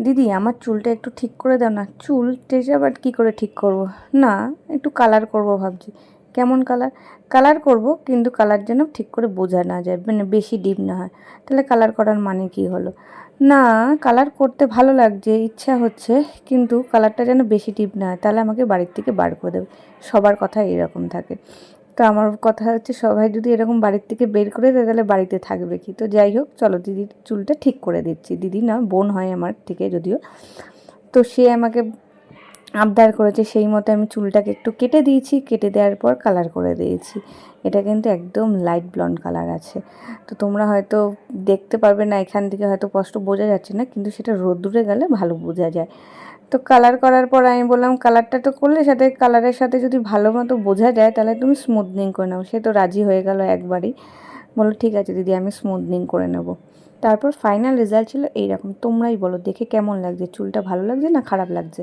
দিদি আমার চুলটা একটু ঠিক করে দাও না। চুল টেজে আবার কী করে ঠিক করব? না, একটু কালার করব ভাবছি। কেমন কালার? কালার করব, কিন্তু কালার যেন ঠিক করে বোঝা না যায়, মানে বেশি ডিপ না হয়। তাহলে কালার করার মানে কী হলো? না, কালার করতে ভালো লাগছে, ইচ্ছা হচ্ছে, কিন্তু কালারটা যেন বেশি ডিপ না হয়, তাহলে আমাকে বাড়ির থেকে বার করে দেবে। সবার কথা এরকম থাকে। তো আমার কথা হচ্ছে, সবাই যদি এরকম বাড়ির থেকে বের করে দেয় তাহলে বাড়িতে থাকবে কি? তো যাই হোক, চলো দিদির চুলটা ঠিক করে দিচ্ছি। দিদি না, বোন হয় আমার থেকে যদিও। তো সে আমাকে আবদার করেছে, সেই মতো আমি চুলটাকে একটু কেটে দিয়েছি। কেটে দেওয়ার পর কালার করে দিয়েছি। এটা কিন্তু একদম লাইট ব্লন্ড কালার আছে। তো তোমরা হয়তো দেখতে পারবে না, এখান থেকে হয়তো স্পষ্ট বোঝা যাচ্ছে না, কিন্তু সেটা রোদ্দুরে গেলে ভালো বোঝা যায়। তো কালার করার পর আমি বললাম, কালারটা তো করলে, সাথে কালারের সাথে যদি ভালো মতো বোঝা যায় তাহলে তুমি স্মুথনিং করে নাও। সে তো রাজি হয়ে গেল একবারই, বললো ঠিক আছে দিদি, আমি স্মুথনিং করে নেব। তারপর ফাইনাল রেজাল্ট ছিল এইরকম। তোমরাই বলো, দেখে কেমন লাগছে? চুলটা ভালো লাগছে না খারাপ লাগছে?